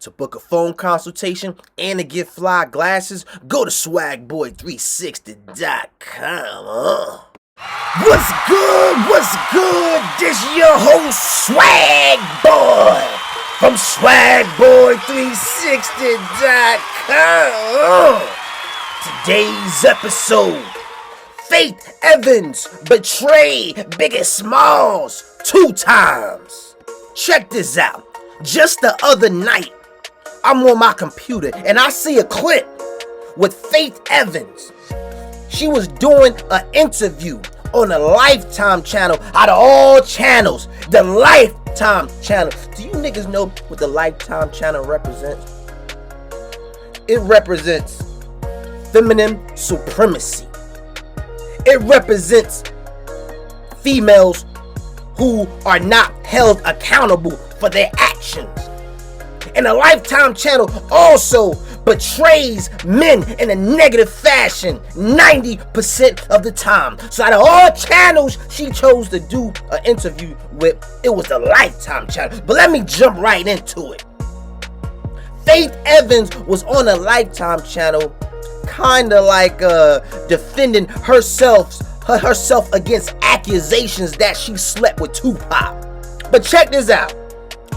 To book a phone consultation and to get fly glasses, go to swagboy360.com. What's good? What's good? This your host, Swag Boy, from swagboy360.com. Today's episode, Faithevans betray Biggiesmalls 2 times. Check this out. Just the other night, I'm on my computer and I see a clip with Faithevans. She was doing an interview on the Lifetime channel. Out of all channels, the Lifetime channel. Do you niggas know what the Lifetime channel represents? It represents feminine supremacy. It represents females who are not held accountable for their actions. And the Lifetime channel also betrays men in a negative fashion 90% of the time. So out of all channels she chose to do an interview with, it was the Lifetime channel. But let me jump right into it. Faithevans was on the Lifetime channel, kind of like defending herself against accusations that she slept with Tupac. But check this out.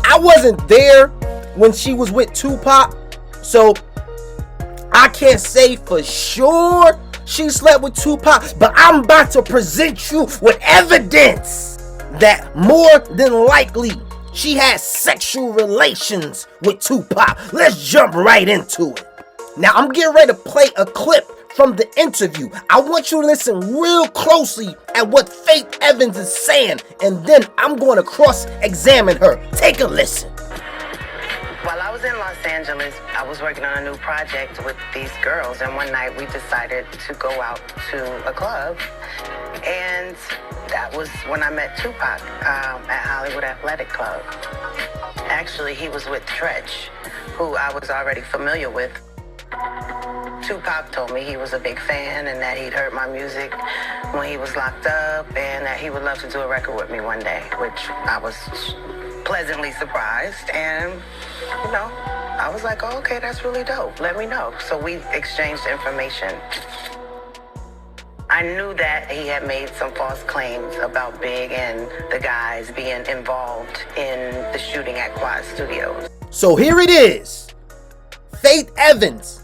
I wasn't there when she was with Tupac, so I can't say for sure she slept with Tupac, but I'm about to present you with evidence that more than likely she had sexual relations with Tupac. Let's jump right into it. Now I'm getting ready to play a clip from the interview. I want you to listen real closely at what Faithevans is saying, and then I'm going to cross-examine her. Take a listen. While I was in Los Angeles, I was working on a new project with these girls, and one night we decided to go out to a club, and that was when I met Tupac at Hollywood Athletic Club. Actually, he was with Tretch, who I was already familiar with. Tupac told me he was a big fan and that he'd heard my music when he was locked up and that he would love to do a record with me one day, which I was pleasantly surprised. And, you know, I was like, oh, okay, that's really dope. Let me know. So we exchanged information. I knew that he had made some false claims about Big and the guys being involved in the shooting at Quad Studios. So here it is. Faithevans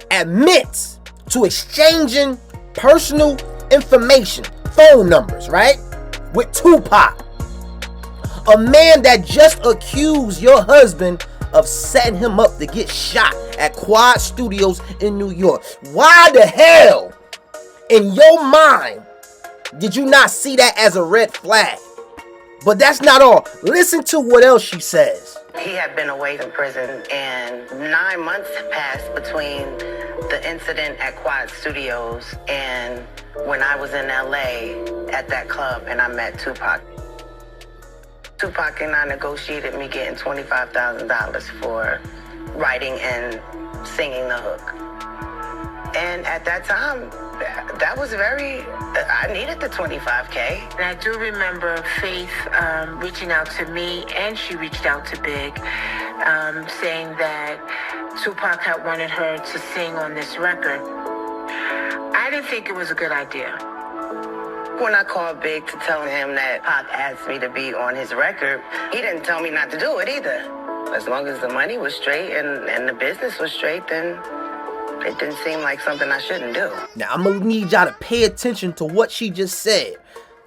admits to exchanging personal information, phone numbers, right, with Tupac, a man that just accused your husband of setting him up to get shot at Quad Studios in New York. Why the hell, in your mind, did you not see that as a red flag? But that's not all. Listen to what else she says. He had been away from prison, and 9 months passed between the incident at Quad Studios and when I was in LA at that club and I met Tupac. Tupac and I negotiated me getting $25,000 for writing and singing the hook. And at that time, that was I needed the $25K. And I do remember Faith reaching out to me, and she reached out to Big, saying that Tupac had wanted her to sing on this record. I didn't think it was a good idea. When I called Big to tell him that Pac asked me to be on his record, he didn't tell me not to do it either. As long as the money was straight and the business was straight, then it didn't seem like something I shouldn't do. Now, I'm going to need y'all to pay attention to what she just said.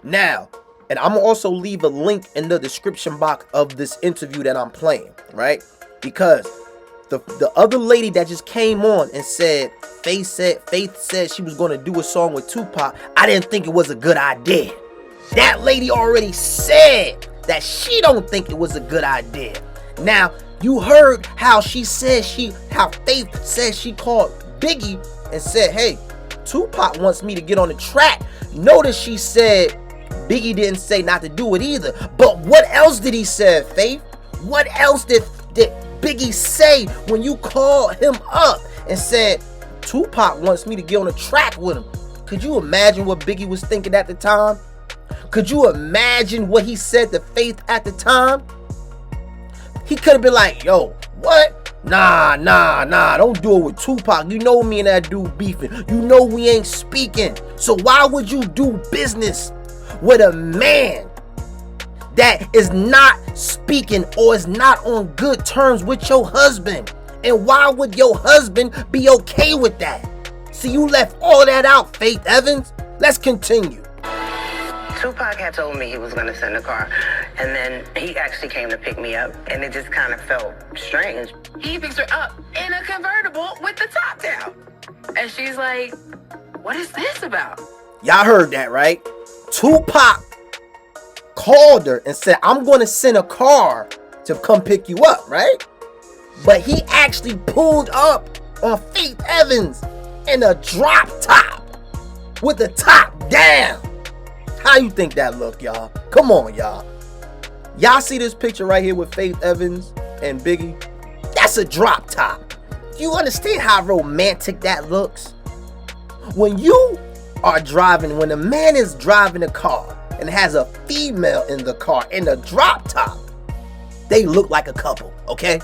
Now, and I'm going to also leave a link in the description box of this interview that I'm playing, right? Because the other lady that just came on and said, Faith said she was going to do a song with Tupac, I didn't think it was a good idea. That lady already said that she don't think it was a good idea. Now, you heard how Faith said she called Biggie and said, hey, Tupac wants me to get on the track. Notice she said Biggie didn't say not to do it either. But what else did he say, Faith? What else did Biggie say when you called him up and said, Tupac wants me to get on the track with him? Could you imagine what Biggie was thinking at the time? Could you imagine what he said to Faith at the time? He could have been like, yo, What? Nah, don't do it with Tupac. You know me and that dude beefing. You know we ain't speaking. So why would you do business with a man that is not speaking or is not on good terms with your husband? And why would your husband be okay with that? See, you left all that out, Faith Evans. Let's continue. Tupac had told me he was going to send a car, and then he actually came to pick me up, and it just kind of felt strange. He picks her up in a convertible with the top down. And she's like, what is this about? Y'all heard that, right? Tupac called her and said, I'm going to send a car to come pick you up, right? But he actually pulled up on Faith Evans in a drop top with the top down. How you think that look, y'all? Come on, y'all. Y'all see this picture right here with Faith Evans and Biggie? That's a drop top. You understand how romantic that looks? When you are driving, when a man is driving a car and has a female in the car in a drop top, they look like a couple, okay?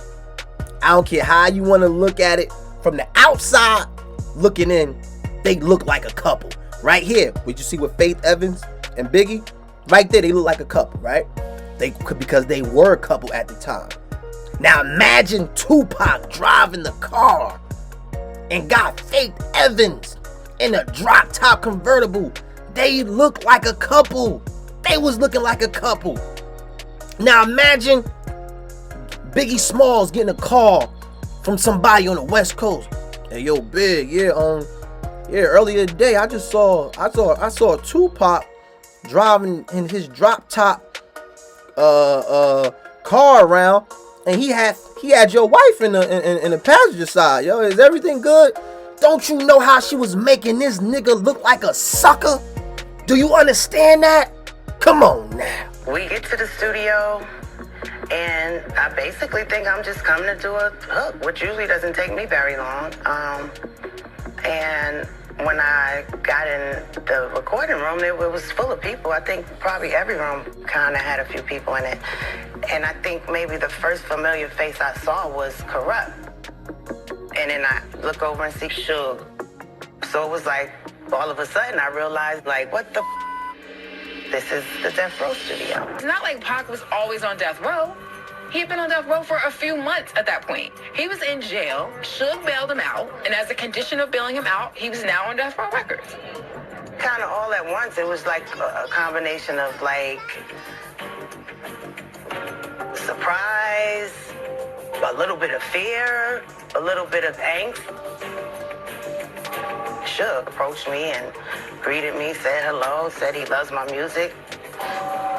I don't care how you want to look at it. From the outside looking in, they look like a couple. Right here, what you see with Faith Evans and Biggie, right there, they look like a couple, right? Because they were a couple at the time. Now imagine Tupac driving the car and got Faith Evans in a drop top convertible. They look like a couple. They was looking like a couple. Now imagine Biggiesmalls getting a call from somebody on the West Coast. Hey, yo, Big, earlier today I saw Tupac driving in his drop top car around, and he had your wife in the passenger side. Yo, is everything good? Don't you know how she was making this nigga look like a sucker? Do you understand that? Come on now. We get to the studio, and I basically think I'm just coming to do a hook, which usually doesn't take me very long. And when I got in the recording room, it was full of people. I think probably every room kind of had a few people in it. And I think maybe the first familiar face I saw was Corrupt. And then I look over and see Suge. So it was like, all of a sudden I realized, like, what the this is the Death Row studio. It's not like Pac was always on death row. He had been on death row for a few months at that point. He was in jail, Suge bailed him out, and as a condition of bailing him out, he was now on Death Row Records. Kind of all at once, it was like a combination of like surprise, a little bit of fear, a little bit of angst. Suge approached me and greeted me, said hello, said he loves my music.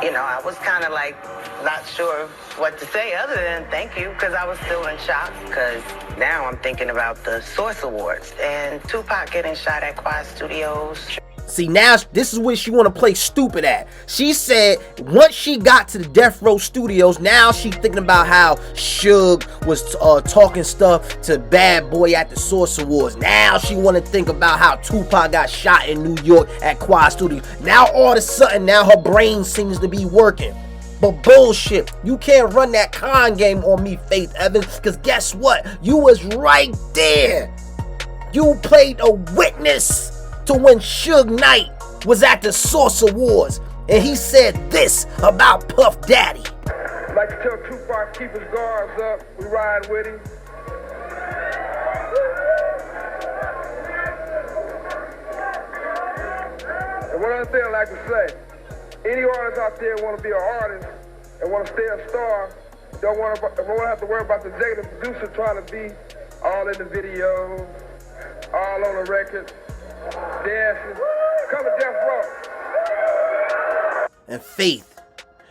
You know, I was kind of like not sure what to say other than thank you, because I was still in shock, because now I'm thinking about the Source Awards and Tupac getting shot at Quiet Studios. See, now this is where she want to play stupid at. She said once she got to the Death Row Studios, now she thinking about how Suge was talking stuff to Bad Boy at the Source Awards. Now she want to think about how Tupac got shot in New York at Quiet Studios. Now all of a sudden, now her brain seems to be working. But bullshit, you can't run that con game on me, Faith Evans, because guess what? You was right there. You played a witness to when Suge Knight was at the Source Awards, and he said this about Puff Daddy. I'd like to tell Tupac, keep his guards up, we ride with him. And one other thing I'd like to say, any artists out there want to be an artist and want to stay a star, don't want to have to worry about the executive producer trying to be all in the videos, all on the record, dancing. Come to Death Row. And Faith,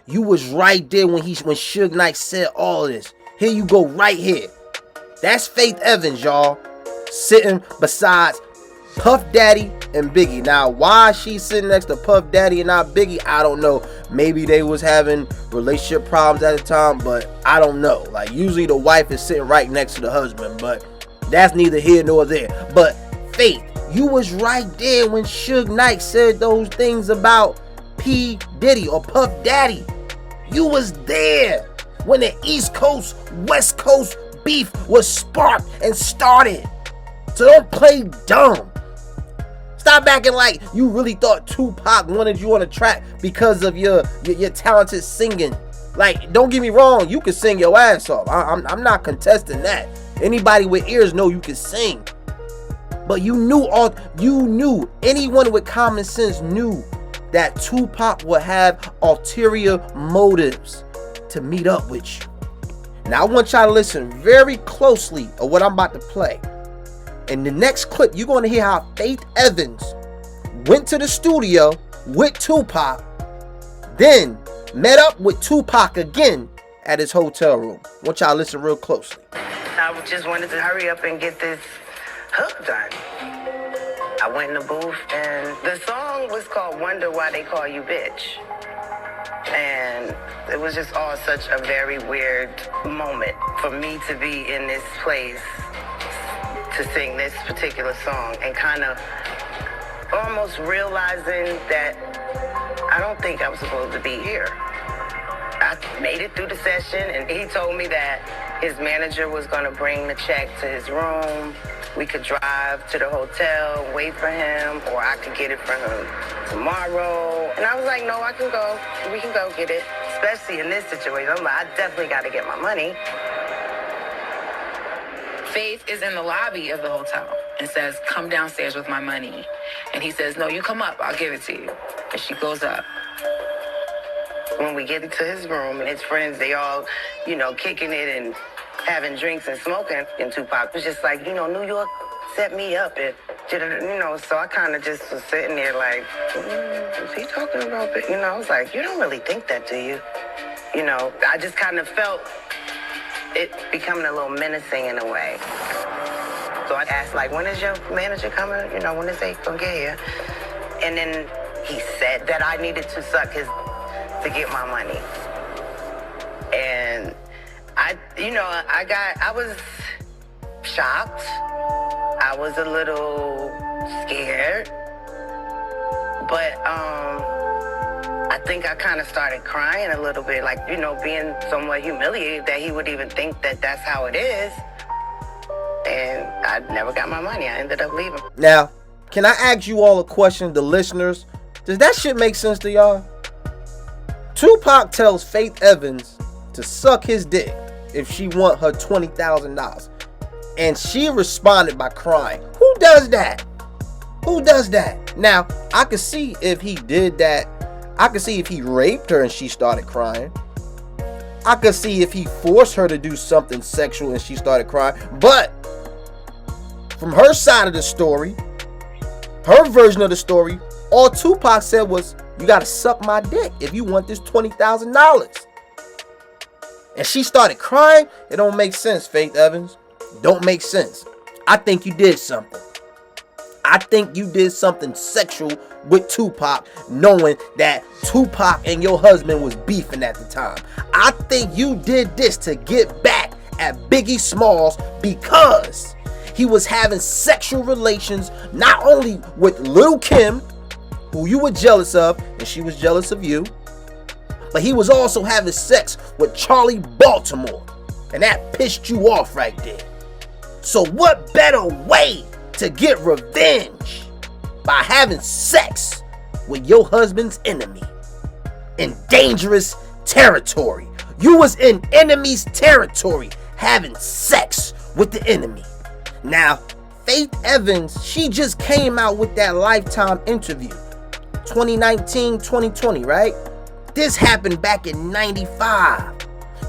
you was right there when Suge Knight said all of this. Here you go, right here. That's Faith Evans, y'all, sitting besides Puff Daddy and Biggie. Now, why she's sitting next to Puff Daddy and not Biggie, I don't know. Maybe they was having relationship problems at the time, but I don't know. Like, usually the wife is sitting right next to the husband, but that's neither here nor there. But Faith, you was right there when Suge Knight said those things about P. Diddy or Puff Daddy. You was there when the East Coast, West Coast beef was sparked and started. So don't play dumb. Stop acting like you really thought Tupac wanted you on the track because of your talented singing. Like, don't get me wrong, you can sing your ass off. I'm not contesting that. Anybody with ears know you can sing. But you knew, anyone with common sense knew that Tupac would have ulterior motives to meet up with you. Now I want y'all to listen very closely of what I'm about to play. In the next clip, you're going to hear how Faith Evans went to the studio with Tupac, then met up with Tupac again at his hotel room. I want y'all to listen real closely. I just wanted to hurry up and get this hook done. I went in the booth, and the song was called Wonder Why They Call You Bitch. And it was just all such a very weird moment for me to be in this place to sing this particular song and kind of almost realizing that I don't think I was supposed to be here. I made it through the session, and he told me that his manager was going to bring the check to his room. We could drive to the hotel, wait for him, or I could get it from him tomorrow. And I was like, no, I can go. We can go get it. Especially in this situation. I'm like, I definitely got to get my money. Faith is in the lobby of the hotel and says, come downstairs with my money. And he says, no, you come up, I'll give it to you. And she goes up. When we get into his room and his friends, they all, kicking it and having drinks and smoking. And Tupac was just like, New York set me up. And, so I kind of just was sitting there like, is he talking about it? I was like, you don't really think that, do you? I just kind of felt it becoming a little menacing in a way. So I asked, like, when is your manager coming? When is they gonna get here? And then he said that I needed to suck his to get my money. And I was shocked. I was a little scared. But I think I kind of started crying a little bit, like, being somewhat humiliated that he would even think that that's how it is. And I never got my money. I ended up leaving. Now, can I ask you all a question, the listeners? Does that shit make sense to y'all? Tupac tells Faith Evans to suck his dick if she want her $20,000. And she responded by crying. Who does that? Who does that? Now, I could see if he did that. I could see if he raped her and she started crying. I could see if he forced her to do something sexual and she started crying. But from her side of the story, her version of the story, all Tupac said was, you gotta suck my dick if you want this $20,000. And she started crying. It don't make sense, Faith Evans. Don't make sense. I think you did something. I think you did something sexual with Tupac, knowing that Tupac and your husband was beefing at the time. I think you did this to get back at Biggiesmalls because he was having sexual relations not only with Lil' Kim, who you were jealous of, and she was jealous of you, but he was also having sex with Charlie Baltimore, and that pissed you off right there. So what better way to get revenge by having sex with your husband's enemy in dangerous territory? You was in enemy's territory having sex with the enemy. Now, Faith Evans, she just came out with that Lifetime interview. 2019, 2020, right? This happened back in 95.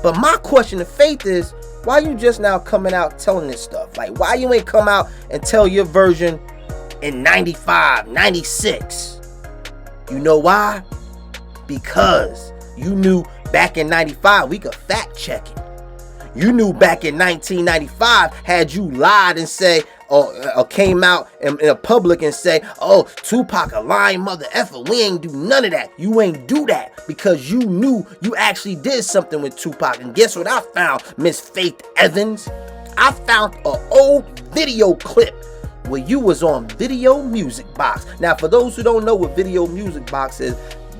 But my question to Faith is, why you just now coming out telling this stuff? Like, why you ain't come out and tell your version in 95, 96? You know why? Because you knew back in 95, we could fact check it. You knew back in 1995, had you lied and say, or came out in a public and say, oh, Tupac a lying mother effer, we ain't do none of that. You ain't do that because you knew you actually did something with Tupac. And guess what I found, Miss Faith Evans? I found an old video clip where you was on Video Music Box. Now, for those who don't know what Video Music Box is,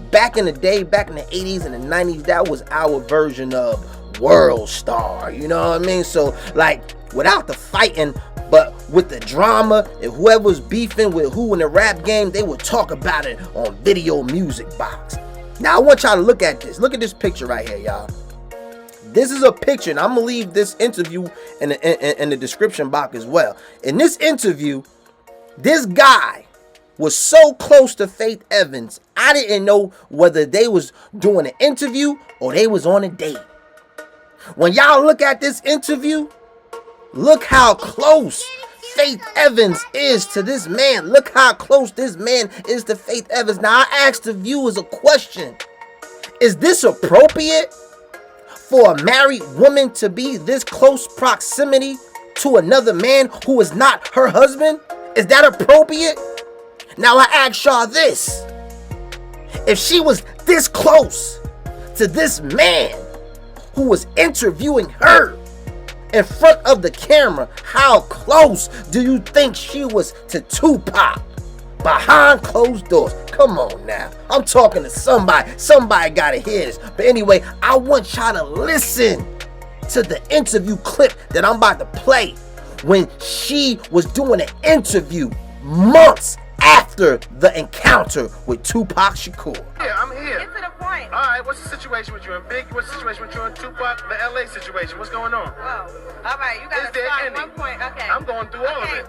back in the day, back in the 80s and the 90s, that was our version of world star, you know what I mean? So like, without the fighting, but with the drama, and whoever's beefing with who in the rap game, they would talk about it on Video Music Box. Now I want y'all to look at this. Look at this picture right here, y'all. This is a picture, and I'm gonna leave this interview in the description box as well. In this interview, this guy was so close to Faith Evans, I didn't know whether they was doing an interview or they was on a date. When y'all look at this interview, look how close Faith Evans is to this man. Look how close this man is to Faith Evans. Now I asked the viewers a question. Is this appropriate for a married woman to be this close proximity to another man who is not her husband? Is that appropriate? Now I ask y'all this. If she was this close to this man who was interviewing her in front of the camera, how close do you think she was to Tupac behind closed doors? Come on now. I'm talking to somebody. Somebody gotta hear this. But anyway, I want y'all to listen to the interview clip that I'm about to play when she was doing an interview months after the encounter with Tupac Shakur. Yeah, I'm here. Get to the point. All right, what's the situation with you and Big? What's the situation with you and Tupac? The LA situation. What's going on? Whoa. All right, you gotta Is there start any? at one point. Okay. I'm going through all of it.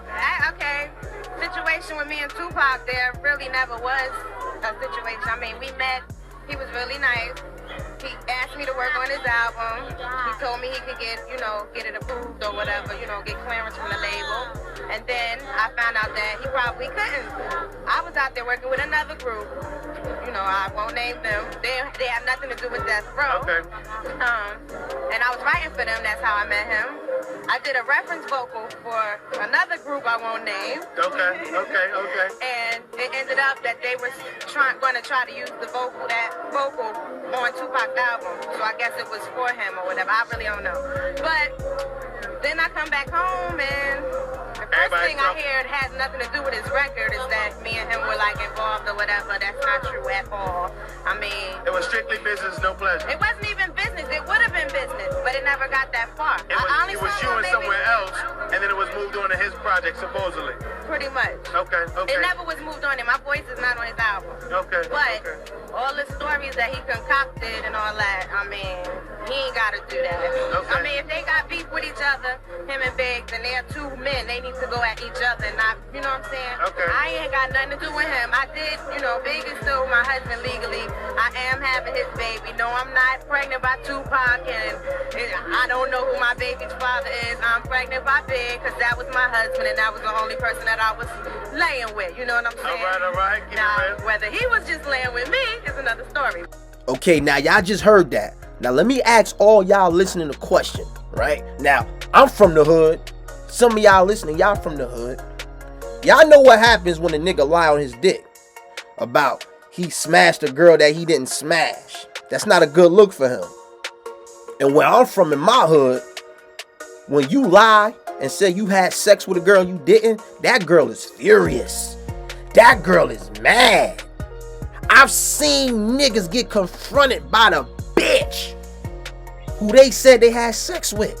Okay. Situation with me and Tupac, there really never was a situation. I mean, we met. He was really nice. He asked me to work on his album. He told me he could get it approved or whatever, get clearance from the label. And then I found out that he probably couldn't. I was out there working with another group. I won't name them. They have nothing to do with Death Row. Okay. And I was writing for them. That's how I met him. I did a reference vocal for another group I won't name. Okay. And it ended up that they were going to try to use the vocal on Tupac's album. So I guess it was for him or whatever. I really don't know. But then I come back home and the first thing I hear has nothing to do with his record is that me and him were like involved or whatever. That's not true at all. I mean, it was strictly business, no pleasure. it wasn't even business. It would have been business, but it never got that far. It was you and somewhere else, and then it was moved on to his project, supposedly. Pretty much. Okay. It never was moved on, and my voice is not on his album. Okay. But all the stories that he concocted and all that, I mean, he ain't got to do that. Okay. I mean, if they got beef with each other, him and Biggs, and they're two men, they need to go at each other and not, you know what I'm saying? Okay. I ain't got nothing to do with him. I did, Biggs is still my husband legally. I am having his baby. No, I'm not pregnant by Tupac, and I don't know who my baby's father is. I'm pregnant by Big, because that was my husband, and that was the only person that I was laying with. You know what I'm saying? All right. Keep Now, it real. whether he was just laying with me is another story. Okay, now y'all just heard that. Now let me ask all y'all listening a question, right? Now, I'm from the hood. Some of y'all listening, y'all from the hood. Y'all know what happens when a nigga lie on his dick about he smashed a girl that he didn't smash. That's not a good look for him. And where I'm from in my hood, when you lie and say you had sex with a girl you didn't, that girl is furious. That girl is mad. I've seen niggas get confronted by the bitch who they said they had sex with.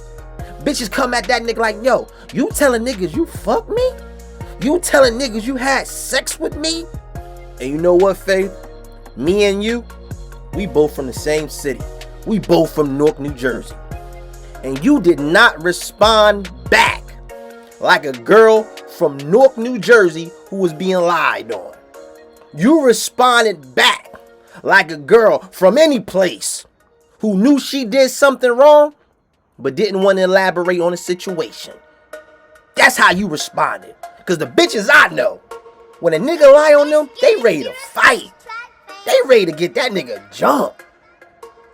Bitches come at that nigga like, yo, you telling niggas you fucked me? You telling niggas you had sex with me? And you know what, Faith? Me and you, we both from the same city. We both from Newark, New Jersey. And you did not respond back like a girl from Newark, New Jersey who was being lied on. You responded back like a girl from any place who knew she did something wrong but didn't want to elaborate on the situation. That's how you responded. Because the bitches I know, when a nigga lie on them, they ready to fight. They ready to get that nigga jumped.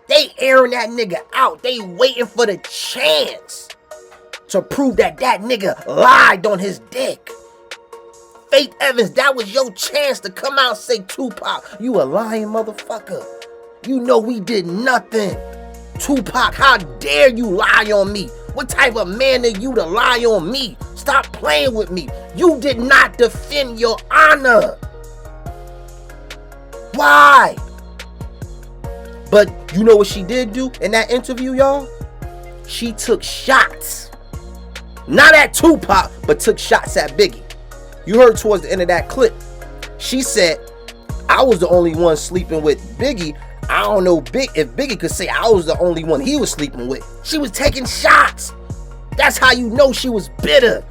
They airing that nigga out. They waiting for the chance to prove that that nigga lied on his dick. Faith Evans, that was your chance to come out and say, Tupac, you a lying motherfucker. You know we did nothing. Tupac, how dare you lie on me? What type of man are you to lie on me? Stop playing with me. You did not defend your honor. Why? But you know what she did do in that interview, y'all? she took shots. Not at Tupac, but took shots at Biggie. You heard towards the end of that clip. She said, I was the only one sleeping with Biggie. I don't know if Biggie could say I was the only one he was sleeping with. She was taking shots. That's how you know she was bitter.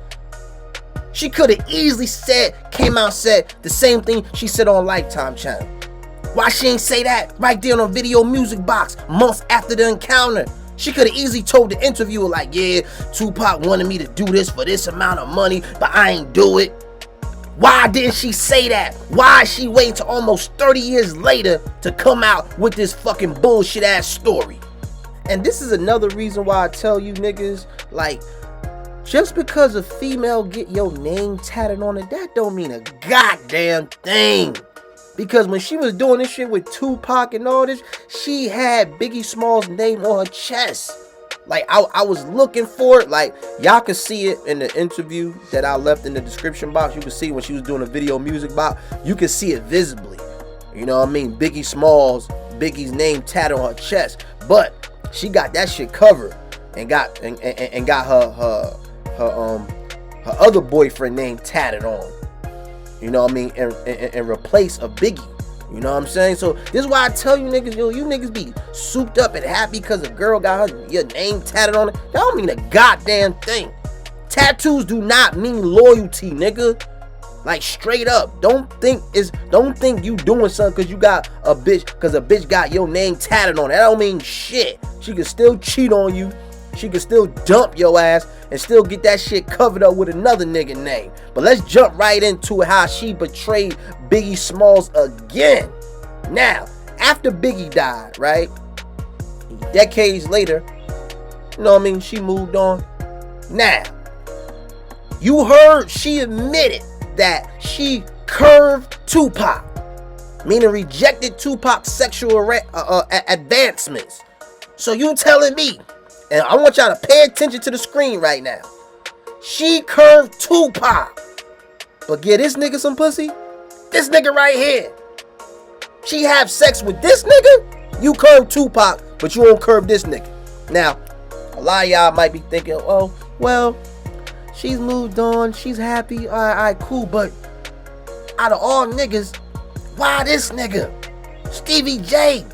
She could have easily came out and said the same thing she said on Lifetime channel. Why she ain't say that right there on Video Music Box months after the encounter? She could have easily told the interviewer like, yeah, Tupac wanted me to do this for this amount of money, but I ain't do it. Why didn't she say that? Why is she waiting till almost 30 years later to come out with this fucking bullshit ass story? And this is another reason why I tell you niggas, like, just because a female get your name tatted on it, that don't mean a goddamn thing. Because when she was doing this shit with Tupac and all this, she had Biggiesmalls' name on her chest. Like, I was looking for it. Like, y'all can see it in the interview that I left in the description box. You can see when she was doing a Video Music Box. You can see it visibly. You know what I mean? Biggiesmalls, Biggie's name tatted on her chest. But she got that shit covered and got her other boyfriend name tatted on. You know what I mean? In replace of Biggie. You know what I'm saying? So this is why I tell you niggas, yo, you niggas be souped up and happy because a girl got your name tatted on it. That don't mean a goddamn thing. Tattoos do not mean loyalty, nigga. Like, straight up. Don't think you doing something because you got a bitch, because a bitch got your name tatted on it. That don't mean shit. She can still cheat on you. She can still dump your ass and still get that shit covered up with another nigga name. But let's jump right into how she betrayed Biggiesmalls again. Now, after Biggie died, right? Decades later, you know what I mean? She moved on. Now, you heard she admitted that she curved Tupac, meaning rejected Tupac's sexual advancements. So you telling me, and I want y'all to pay attention to the screen right now, she curved Tupac, but get this nigga some pussy? This nigga right here. She have sex with this nigga? You curve Tupac, but you won't curve this nigga. Now, a lot of y'all might be thinking, oh, well, she's moved on, she's happy, alright, cool, but out of all niggas, why this nigga? Stevie J.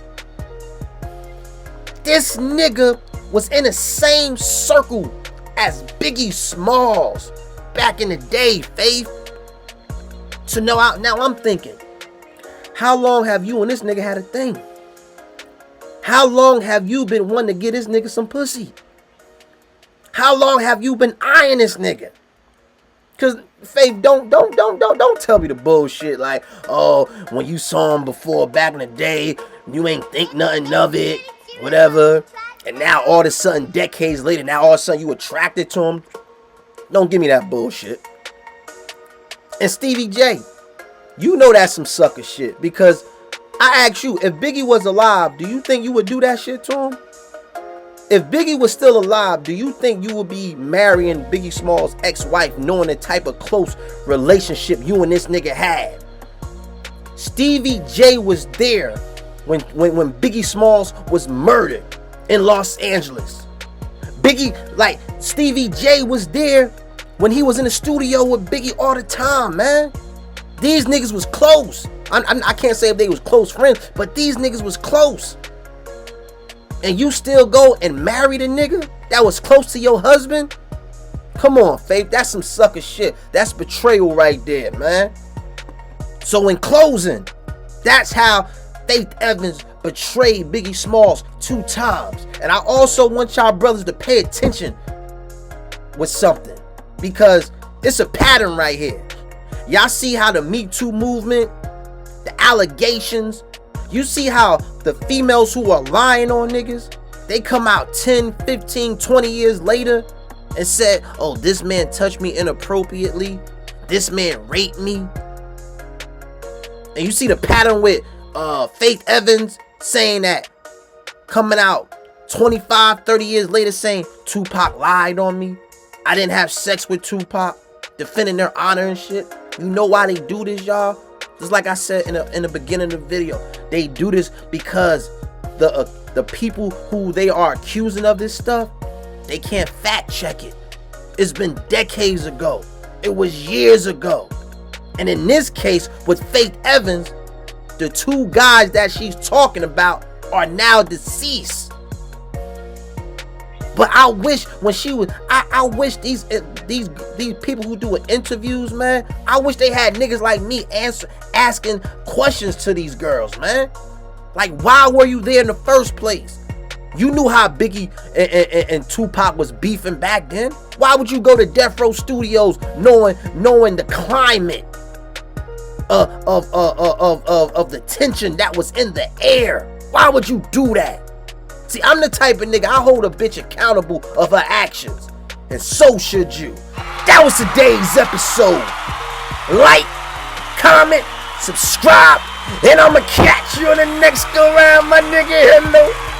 This nigga was in the same circle as Biggiesmalls back in the day, Faith. So now I'm thinking, how long have you and this nigga had a thing? How long have you been wanting to get this nigga some pussy? How long have you been eyeing this nigga? Cause Faith, don't tell me the bullshit like, oh, when you saw him before back in the day, you ain't think nothing of it, whatever. And now all of a sudden, decades later, now all of a sudden you attracted to him. Don't give me that bullshit. And Stevie J, you know that's some sucker shit. Because I ask you, if Biggie was alive, do you think you would do that shit to him? If Biggie was still alive, do you think you would be marrying Biggiesmalls' ex-wife knowing the type of close relationship you and this nigga had? Stevie J was there when Biggiesmalls was murdered in Los Angeles. Stevie J was there when he was in the studio with Biggie all the time, man. These niggas was close. I can't say if they was close friends, but these niggas was close. And you still go and marry the nigga that was close to your husband? Come on, Faith, that's some sucker shit. That's betrayal right there, man. So in closing, that's how Faithevans betrayed Biggiesmalls 2 times. And I also want y'all brothers to pay attention with something, because it's a pattern right here. Y'all see how the Me Too movement, the allegations, you see how the females who are lying on niggas, they come out 10, 15, 20 years later and said, oh, this man touched me inappropriately, this man raped me. And you see the pattern with Faithevans saying that, coming out 25, 30 years later saying Tupac lied on me, I didn't have sex with Tupac, defending their honor and shit. You know why they do this, y'all? Just like I said in the beginning of the video, they do this because the people who they are accusing of this stuff, They can't fact check it. It's been decades ago. It was years ago. And in this case, with Faithevans, the two guys that she's talking about are now deceased. But I wish when she was, I wish these people who do interviews, man, I wish they had niggas like me asking questions to these girls, man. Like, why were you there in the first place? You knew how Biggie and Tupac was beefing back then. Why would you go to Death Row Studios knowing the climate of the tension that was in the air? Why would you do that? See, I'm the type of nigga, I hold a bitch accountable of her actions. And so should you. That was today's episode. Like, comment, subscribe, and I'ma catch you in the next go round, my nigga. Hello.